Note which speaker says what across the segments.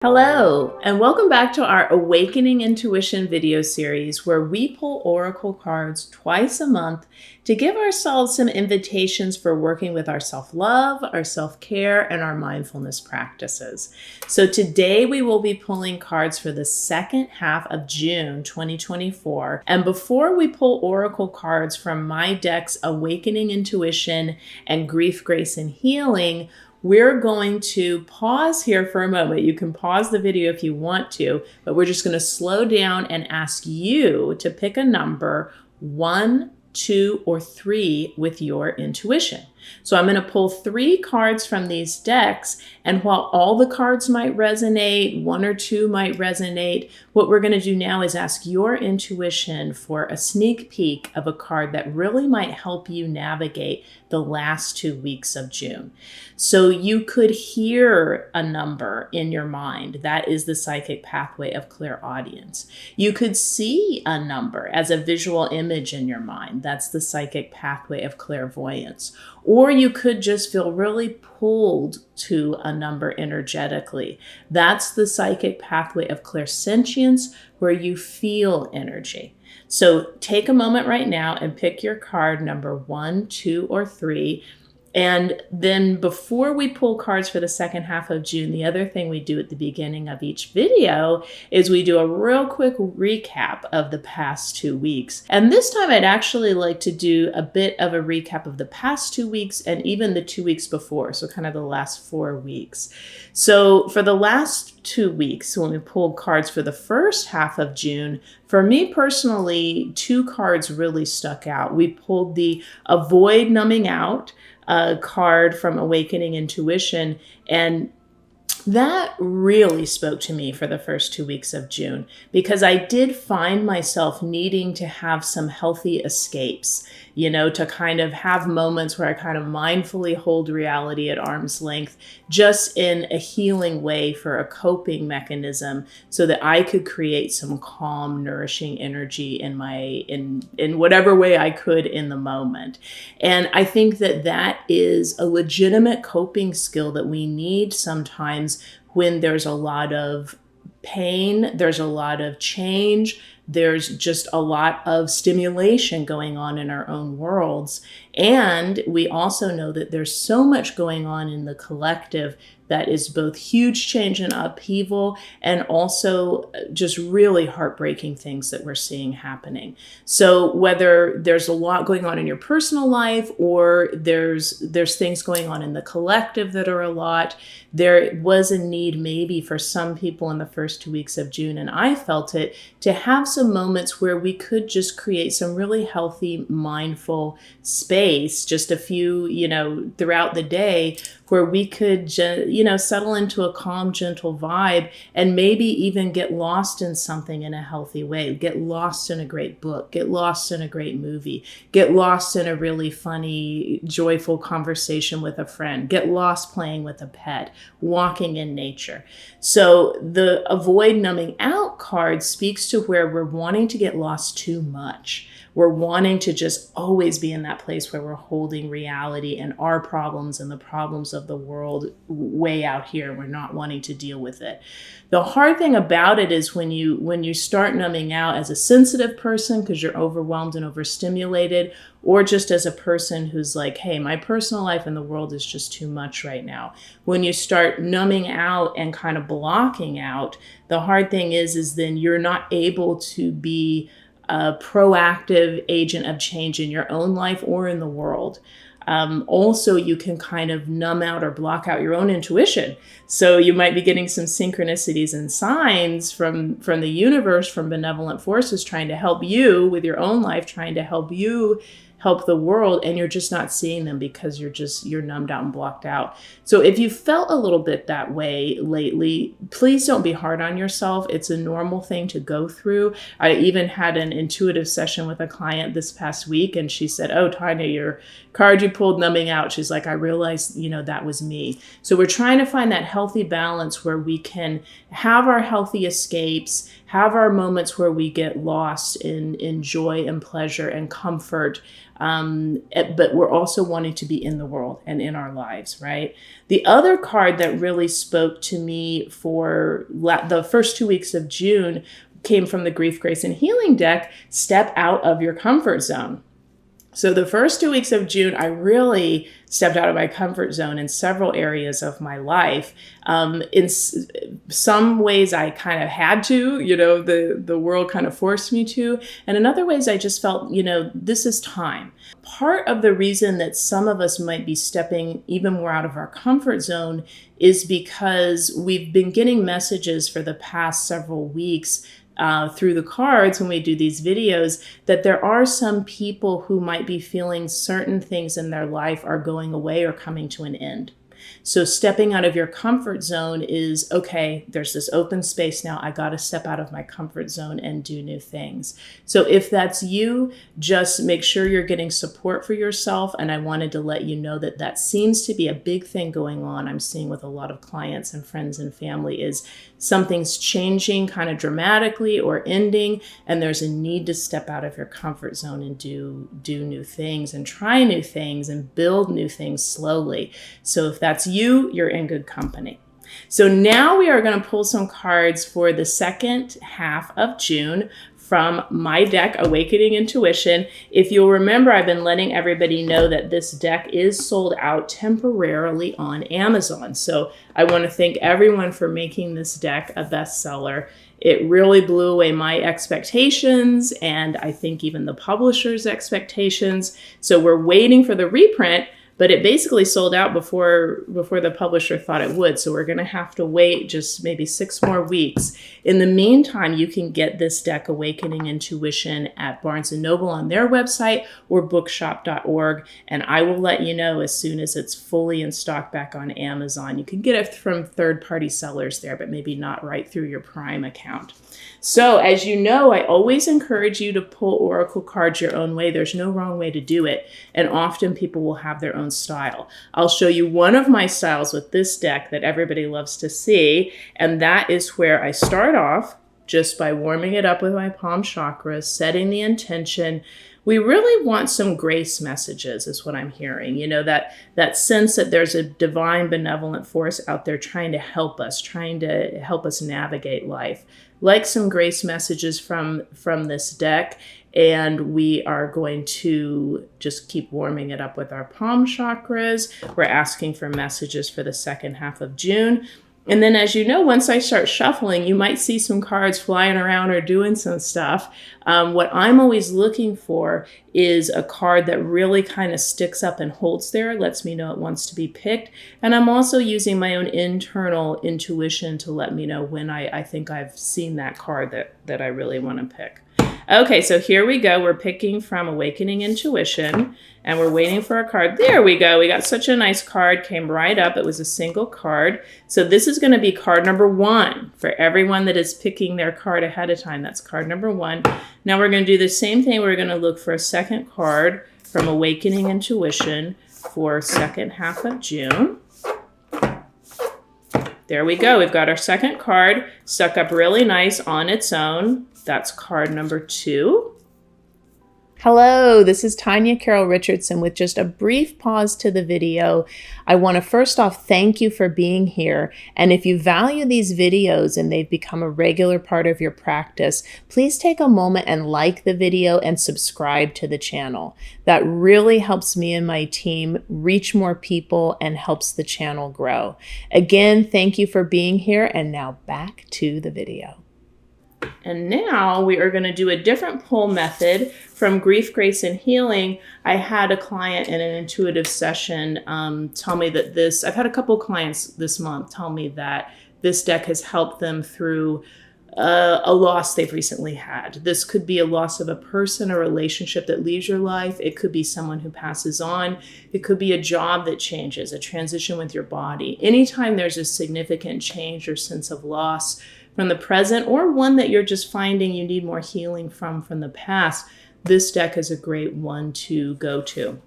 Speaker 1: Hello, and welcome back to our Awakening Intuition video series where we pull oracle cards twice a month to give ourselves some invitations for working with our self-love, our self-care, and our mindfulness practices. So today we will be pulling cards for the second half of June 2024. And before we pull oracle cards from my decks Awakening Intuition and Grief, Grace, and Healing, we're going to pause here for a moment. You can pause the video if you want to, but we're just going to slow down and ask you to pick a number 1, 2, or 3 with your intuition. So I'm going to pull 3 cards from these decks, and while all the cards might resonate, 1 or 2 might resonate, what we're going to do now is ask your intuition for a sneak peek of a card that really might help you navigate the last 2 weeks of June. So you could hear a number in your mind. That is the psychic pathway of clairaudience. You could see a number as a visual image in your mind. That's the psychic pathway of clairvoyance. Or you could just feel really pulled to a number energetically. That's the psychic pathway of clairsentience, where you feel energy. So take a moment right now and pick your card number 1, 2, or 3. And then before we pull cards for the second half of June, the other thing we do at the beginning of each video is we do a real quick recap of the past 2 weeks. And this time I'd actually like to do a bit of a recap of the past 2 weeks and even the 2 weeks before, so kind of the last 4 weeks. So for the last 2 weeks, when we pulled cards for the first half of June, for me personally, 2 cards really stuck out. We pulled the Avoid Numbing Out card from Awakening Intuition, and that really spoke to me for the first 2 weeks of June, because I did find myself needing to have some healthy escapes, to kind of have moments where I kind of mindfully hold reality at arm's length, just in a healing way for a coping mechanism, so that I could create some calm, nourishing energy in whatever way I could in the moment. And I think that is a legitimate coping skill that we need sometimes when there's a lot of pain, there's a lot of change, there's just a lot of stimulation going on in our own worlds. And we also know that there's so much going on in the collective that is both huge change and upheaval, and also just really heartbreaking things that we're seeing happening. So whether there's a lot going on in your personal life, or there's things going on in the collective that are a lot, there was a need maybe for some people in the first 2 weeks of June, and I felt it, to have some moments where we could just create some really healthy, mindful space, just a few, throughout the day, where we could, settle into a calm, gentle vibe, and maybe even get lost in something in a healthy way. Get lost in a great book, get lost in a great movie, get lost in a really funny, joyful conversation with a friend, get lost playing with a pet, walking in nature. So the Avoid Numbing Out card speaks to where we're wanting to get lost too much. We're wanting to just always be in that place where we're holding reality and our problems and the problems of the world way out here. We're not wanting to deal with it. The hard thing about it is when you start numbing out as a sensitive person because you're overwhelmed and overstimulated, or just as a person who's like, hey, my personal life and the world is just too much right now. When you start numbing out and kind of blocking out, the hard thing is then you're not able to be a proactive agent of change in your own life or in the world. Also, you can kind of numb out or block out your own intuition. So you might be getting some synchronicities and signs from the universe, from benevolent forces trying to help you with your own life, trying to help you help the world, and you're just not seeing them because you're numbed out and blocked out. So if you felt a little bit that way lately, please don't be hard on yourself. It's a normal thing to go through. I even had an intuitive session with a client this past week, and she said, oh, Tanya, your card you pulled numbing out. She's like, I realized, that was me. So we're trying to find that healthy balance where we can have our healthy escapes, have our moments where we get lost in joy and pleasure and comfort, but we're also wanting to be in the world and in our lives, right? The other card that really spoke to me for the first 2 weeks of June came from the Grief, Grace, and Healing deck, Step Out of Your Comfort Zone. So the first 2 weeks of June, I really stepped out of my comfort zone in several areas of my life. In some ways, I kind of had to, the world kind of forced me to. And in other ways, I just felt, this is time. Part of the reason that some of us might be stepping even more out of our comfort zone is because we've been getting messages for the past several weeks through the cards when we do these videos, that there are some people who might be feeling certain things in their life are going away or coming to an end. So stepping out of your comfort zone is, okay, there's this open space now. I got to step out of my comfort zone and do new things. So if that's you, just make sure you're getting support for yourself. And I wanted to let you know that that seems to be a big thing going on. I'm seeing with a lot of clients and friends and family is something's changing kind of dramatically or ending, and there's a need to step out of your comfort zone and do new things and try new things and build new things slowly. So if that's you, you're in good company. So now we are going to pull some cards for the second half of June from my deck, Awakening Intuition. If you'll remember, I've been letting everybody know that this deck is sold out temporarily on Amazon. So I want to thank everyone for making this deck a bestseller. It really blew away my expectations, and I think even the publisher's expectations. So we're waiting for the reprint, but it basically sold out before the publisher thought it would. So we're going to have to wait just maybe 6 more weeks. In the meantime, you can get this deck, Awakening Intuition, at Barnes & Noble on their website or bookshop.org. And I will let you know as soon as it's fully in stock back on Amazon. You can get it from third-party sellers there, but maybe not right through your Prime account. So as you know, I always encourage you to pull oracle cards your own way. There's no wrong way to do it. And often people will have their own style. I'll show you one of my styles with this deck that everybody loves to see. And that is where I start off just by warming it up with my palm chakras, setting the intention. We really want some grace messages is what I'm hearing. That sense that there's a divine benevolent force out there trying to help us navigate life. Like some grace messages from this deck, and we are going to just keep warming it up with our palm chakras. We're asking for messages for the second half of June. And then, as you know, once I start shuffling, you might see some cards flying around or doing some stuff. What I'm always looking for is a card that really kind of sticks up and holds there, lets me know it wants to be picked. And I'm also using my own internal intuition to let me know when I think I've seen that card that I really want to pick. Okay, so here we go. We're picking from Awakening Intuition, and we're waiting for a card. There we go. We got such a nice card. Came right up. It was a single card. So this is going to be card number 1 for everyone that is picking their card ahead of time. That's card number 1. Now we're going to do the same thing. We're going to look for a second card from Awakening Intuition for second half of June. There we go. We've got our second card stuck up really nice on its own. That's card number 2. Hello, this is Tanya Carol Richardson with just a brief pause to the video. I want to first off thank you for being here. And if you value these videos and they've become a regular part of your practice, please take a moment and like the video and subscribe to the channel. That really helps me and my team reach more people and helps the channel grow. Again, thank you for being here, and now back to the video. And now we are going to do a different pull method from Grief, Grace, and Healing. I had a client in an intuitive session tell me that I've had a couple clients this month tell me that this deck has helped them through a loss they've recently had. This could be a loss of a person, a relationship that leaves your life. It could be someone who passes on. It could be a job that changes, a transition with your body. Anytime there's a significant change or sense of loss from the present, or one that you're just finding you need more healing from the past, this deck is a great one to go to.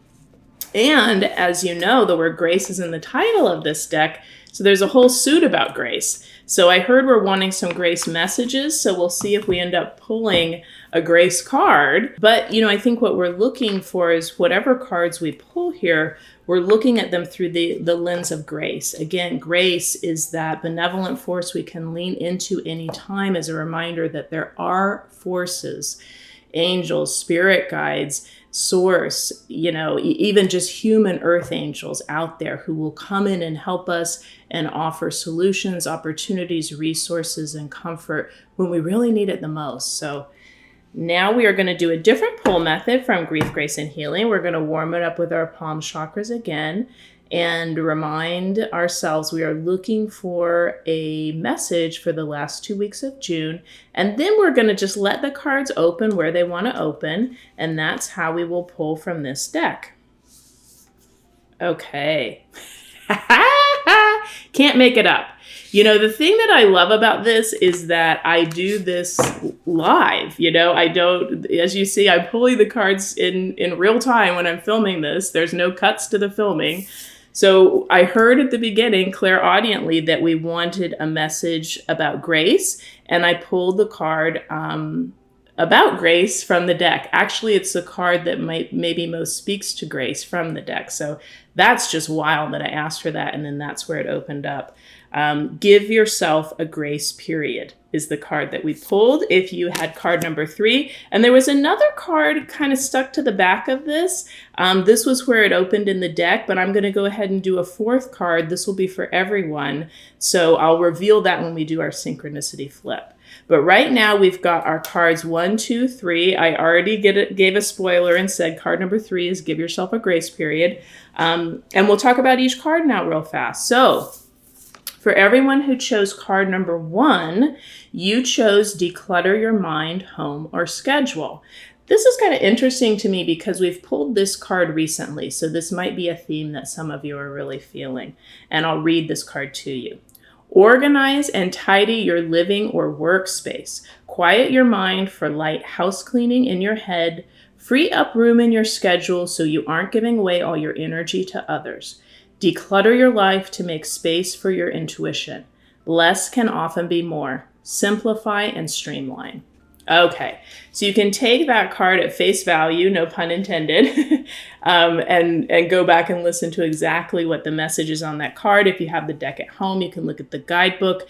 Speaker 1: And as you know, the word grace is in the title of this deck, so there's a whole suit about grace. So I heard we're wanting some grace messages, so we'll see if we end up pulling a grace card. But, I think what we're looking for is whatever cards we pull here, we're looking at them through the lens of grace. Again, grace is that benevolent force we can lean into any time as a reminder that there are forces, angels, spirit guides, source, even just human earth angels out there who will come in and help us and offer solutions, opportunities, resources, and comfort when we really need it the most. So now we are going to do a different pull method from Grief, Grace, and Healing. We're going to warm it up with our palm chakras again and remind ourselves we are looking for a message for the last 2 weeks of June. And then we're going to just let the cards open where they want to open. And that's how we will pull from this deck. Okay. Can't make it up. The thing that I love about this is that I do this live. I don't, as you see, I'm pulling the cards in real time when I'm filming this. There's no cuts to the filming. So I heard at the beginning, clairaudiently, that we wanted a message about grace, and I pulled the card about grace from the deck. Actually, it's the card that maybe most speaks to grace from the deck. So that's just wild that I asked for that, and then that's where it opened up. Give yourself a grace period is the card that we pulled if you had card number 3. And there was another card kind of stuck to the back of this. This was where it opened in the deck, but I'm going to go ahead and do a 4th card. This will be for everyone. So I'll reveal that when we do our synchronicity flip. But right now we've got our cards 1, 2, 3. I already gave a spoiler and said card number 3 is give yourself a grace period. And we'll talk about each card now real fast. So for everyone who chose card number 1, you chose declutter your mind, home, or schedule. This is kind of interesting to me because we've pulled this card recently, so this might be a theme that some of you are really feeling. And I'll read this card to you. Organize and tidy your living or workspace. Quiet your mind for light house cleaning in your head. Free up room in your schedule so you aren't giving away all your energy to others. Declutter your life to make space for your intuition. Less can often be more. Simplify and streamline. Okay, so you can take that card at face value, no pun intended, and go back and listen to exactly what the message is on that card. If you have the deck at home, you can look at the guidebook.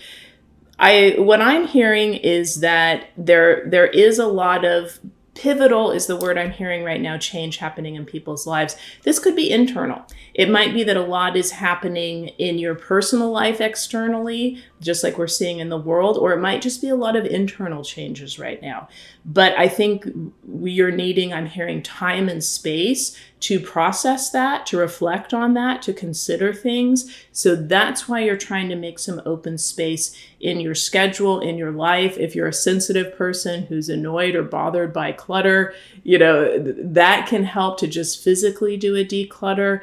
Speaker 1: What I'm hearing is that there is a lot of pivotal is the word I'm hearing right now, change happening in people's lives. This could be internal. It might be that a lot is happening in your personal life externally, just like we're seeing in the world, or it might just be a lot of internal changes right now. But I think I'm hearing time and space to process that, to reflect on that, to consider things. So that's why you're trying to make some open space in your schedule, in your life. If you're a sensitive person who's annoyed or bothered by clutter, that can help to just physically do a declutter.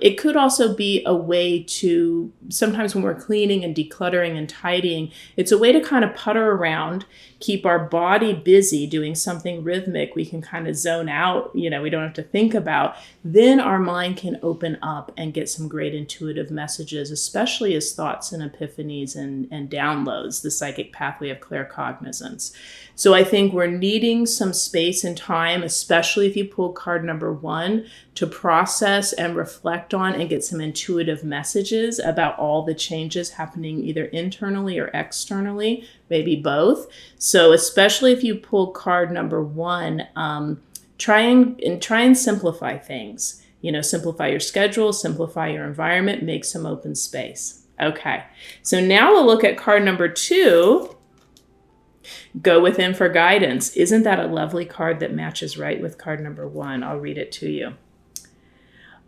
Speaker 1: It could also be a way to, sometimes when we're cleaning and decluttering and tidying, it's a way to kind of putter around, keep our body busy doing something rhythmic. We can kind of zone out, we don't have to think about. Then our mind can open up and get some great intuitive messages, especially as thoughts and epiphanies and downloads, the psychic pathway of claircognizance. So I think we're needing some space and time, especially if you pull card number 1, to process and reflect on and get some intuitive messages about all the changes happening either internally or externally, maybe both. So especially if you pull card number 1, try and simplify things. Simplify your schedule, simplify your environment, make some open space. Okay, so now we'll look at card number 2. Go within for guidance. Isn't that a lovely card that matches right with card number 1? I'll read it to you.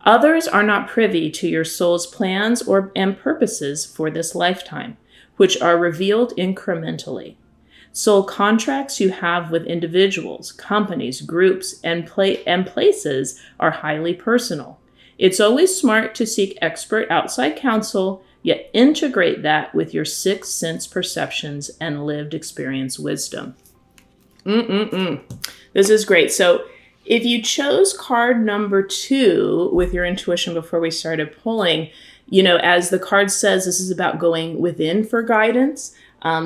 Speaker 1: Others are not privy to your soul's plans and purposes for this lifetime, which are revealed incrementally. Soul contracts you have with individuals, companies, groups, and places are highly personal. It's always smart to seek expert outside counsel, yet integrate that with your sixth sense perceptions and lived experience wisdom. This is great. So if you chose card number 2 with your intuition before we started pulling, As the card says, this is about going within for guidance.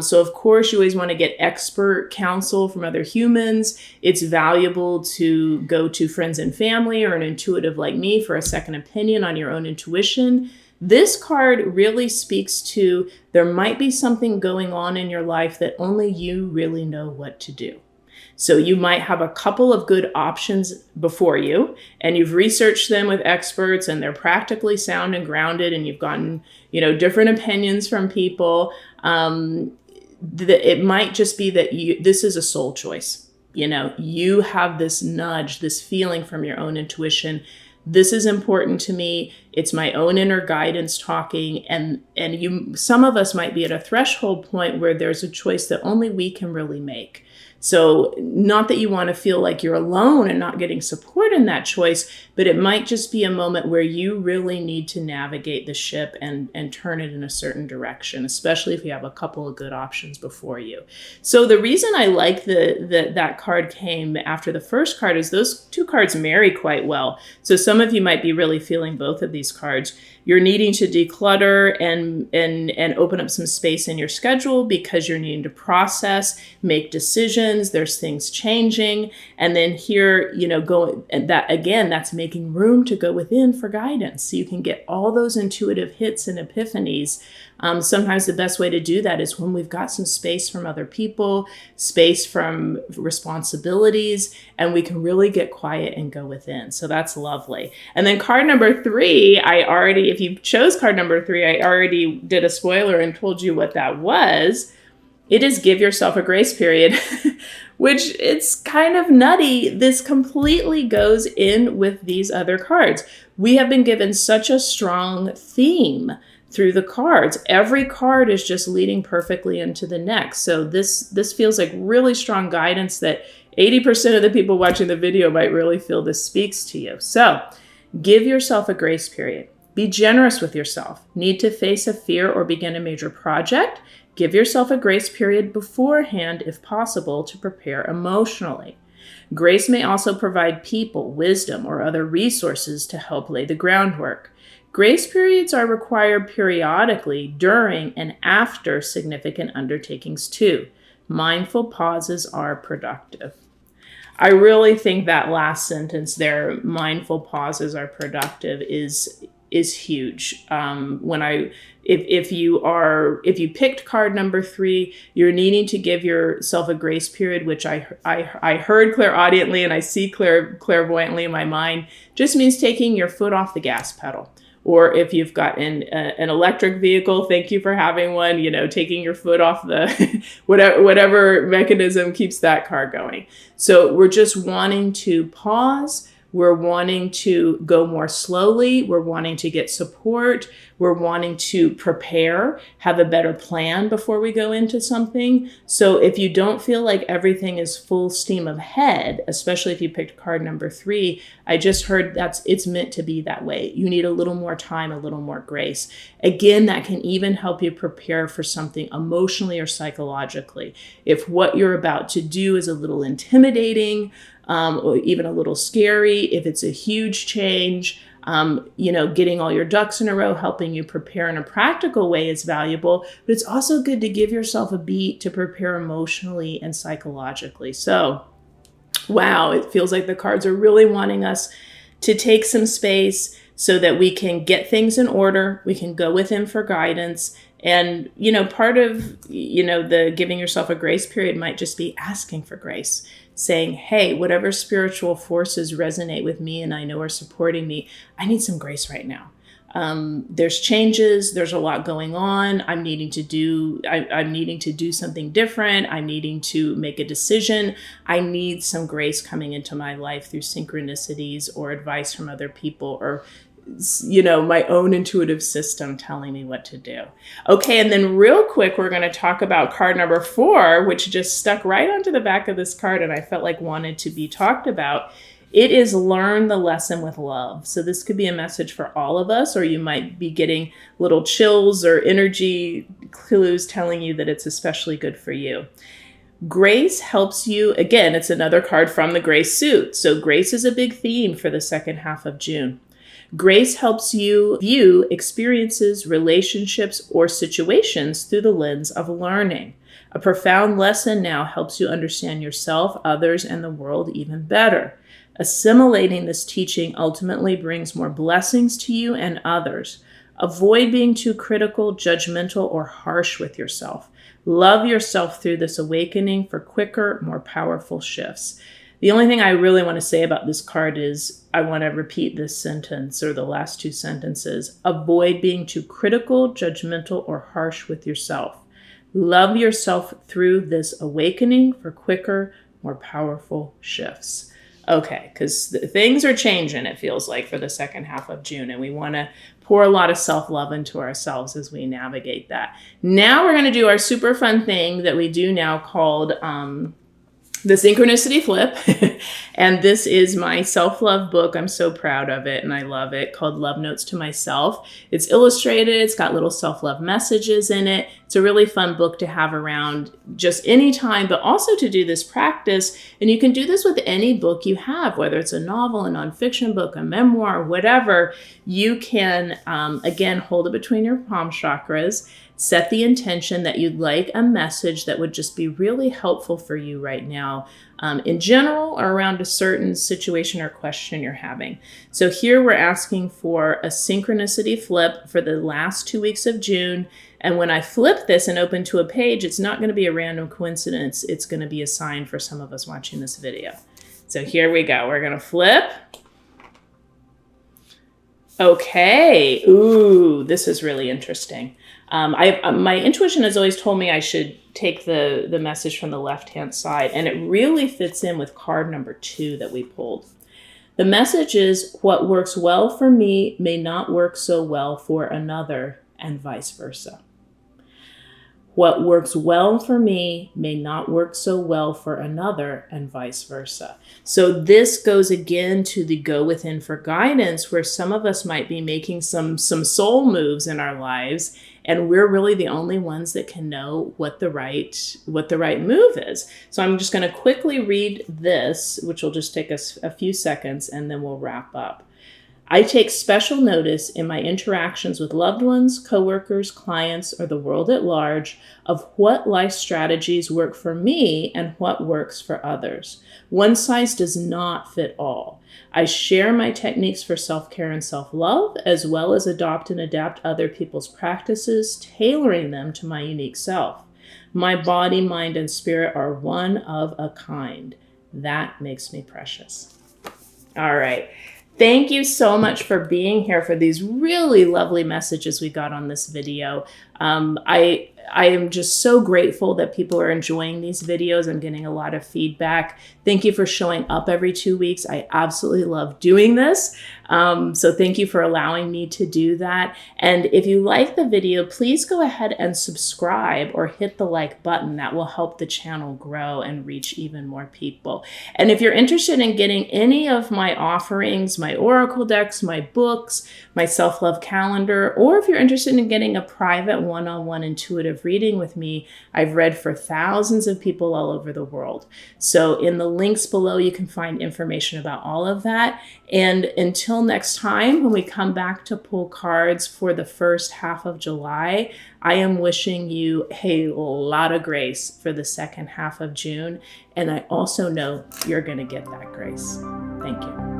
Speaker 1: So of course, you always want to get expert counsel from other humans. It's valuable to go to friends and family or an intuitive like me for a second opinion on your own intuition. This card really speaks to there might be something going on in your life that only you really know what to do. So you might have a couple of good options before you, and you've researched them with experts, and they're practically sound and grounded, and you've gotten, different opinions from people. It might just be that this is a soul choice. You have this nudge, this feeling from your own intuition. This is important to me. It's my own inner guidance talking. And some of us might be at a threshold point where there's a choice that only we can really make. So not that you want to feel like you're alone and not getting support in that choice, but it might just be a moment where you really need to navigate the ship and turn it in a certain direction, especially if you have a couple of good options before you. So the reason I like that card came after the first card is those two cards marry quite well. So some of you might be really feeling both of these cards. You're needing to declutter and open up some space in your schedule because you're needing to process, make decisions. There's things changing. And then here, that's making room to go within for guidance. So you can get all those intuitive hits and epiphanies. Sometimes the best way to do that is when we've got some space from other people, space from responsibilities, and we can really get quiet and go within. So that's lovely. And then card number 3, if you chose card number 3, I already did a spoiler and told you what that was. It is give yourself a grace period, which it's kind of nutty. This completely goes in with these other cards. We have been given such a strong theme through the cards. Every card is just leading perfectly into the next. So this feels like really strong guidance that 80% of the people watching the video might really feel this speaks to you. So give yourself a grace period. Be generous with yourself. Need to face a fear or begin a major project? Give yourself a grace period beforehand, if possible, to prepare emotionally. Grace may also provide people, wisdom, or other resources to help lay the groundwork. Grace periods are required periodically during and after significant undertakings too. Mindful pauses are productive. I really think that last sentence there, mindful pauses are productive, is huge. If you picked card number 3, you're needing to give yourself a grace period, which I heard clairaudiently and I see clairvoyantly in my mind, just means taking your foot off the gas pedal. Or if you've got an electric vehicle, thank you for having one, taking your foot off the whatever mechanism keeps that car going. So we're just wanting to pause. We're wanting to go more slowly. We're wanting to get support. We're wanting to prepare, have a better plan before we go into something. So if you don't feel like everything is full steam ahead, especially if you picked card number 3, I just heard it's meant to be that way. You need a little more time, a little more grace. Again, that can even help you prepare for something emotionally or psychologically. If what you're about to do is a little intimidating, or even a little scary, if it's a huge change, getting all your ducks in a row, helping you prepare in a practical way is valuable, but it's also good to give yourself a beat to prepare emotionally and psychologically. So, wow, it feels like the cards are really wanting us to take some space so that we can get things in order, we can go within for guidance. And, part of, the giving yourself a grace period might just be asking for grace, saying, hey, whatever spiritual forces resonate with me and I know are supporting me, I need some grace right now. There's changes. There's a lot going on. I'm needing to do something different. I'm needing to make a decision. I need some grace coming into my life through synchronicities or advice from other people or my own intuitive system telling me what to do. Okay, and then real quick, we're going to talk about card number 4, which just stuck right onto the back of this card and I felt like wanted to be talked about. It is learn the lesson with love. So this could be a message for all of us, or you might be getting little chills or energy clues telling you that it's especially good for you. Grace helps you. Again, it's another card from the Grace suit. So grace is a big theme for the second half of June. Grace helps you view experiences, relationships, or situations through the lens of learning. A profound lesson now helps you understand yourself, others, and the world even better. Assimilating this teaching ultimately brings more blessings to you and others. Avoid being too critical, judgmental, or harsh with yourself. Love yourself through this awakening for quicker, more powerful shifts. The only thing I really want to say about this card is I want to repeat this sentence or the last two sentences. Avoid being too critical, judgmental, or harsh with yourself. Love yourself through this awakening for quicker, more powerful shifts. Okay, because things are changing, it feels like, for the second half of June, and we want to pour a lot of self-love into ourselves as we navigate that. Now we're going to do our super fun thing that we do now called the Synchronicity Flip. And this is my self-love book. I'm so proud of it and I love it, called Love Notes to Myself. It's illustrated. It's got little self-love messages in it. It's a really fun book to have around just any time, but also to do this practice. And you can do this with any book you have, whether it's a novel, a nonfiction book, a memoir, whatever. You can, again, hold it between your palm chakras. Set the intention that you'd like a message that would just be really helpful for you right now, in general, or around a certain situation or question you're having. So here we're asking for a synchronicity flip for the last 2 weeks of June. And when I flip this and open to a page, it's not going to be a random coincidence. It's going to be a sign for some of us watching this video. So here we go. We're going to flip. Okay. Ooh, this is really interesting. My intuition has always told me I should take the message from the left-hand side, and it really fits in with card number 2 that we pulled. The message is, what works well for me may not work so well for another, and vice versa. What works well for me may not work so well for another, and vice versa. So this goes again to the go within for guidance, where some of us might be making some soul moves in our lives, and we're really the only ones that can know what the right move is. So I'm just going to quickly read this, which will just take us a few seconds, and then we'll wrap up. I take special notice in my interactions with loved ones, coworkers, clients, or the world at large of what life strategies work for me and what works for others. One size does not fit all. I share my techniques for self-care and self-love, as well as adopt and adapt other people's practices, tailoring them to my unique self. My body, mind, and spirit are one of a kind. That makes me precious. All right. Thank you so much for being here for these really lovely messages we got on this video. I am just so grateful that people are enjoying these videos. I'm getting a lot of feedback. Thank you for showing up every 2 weeks. I absolutely love doing this. So thank you for allowing me to do that. And if you like the video, please go ahead and subscribe or hit the like button. That will help the channel grow and reach even more people. And if you're interested in getting any of my offerings, my oracle decks, my books, my self-love calendar, or if you're interested in getting a private one-on-one intuitive reading with me, I've read for thousands of people all over the world. So in the links below, you can find information about all of that. And until next time, when we come back to pull cards for the first half of July, I am wishing you a lot of grace for the second half of June. And I also know you're going to get that grace. Thank you.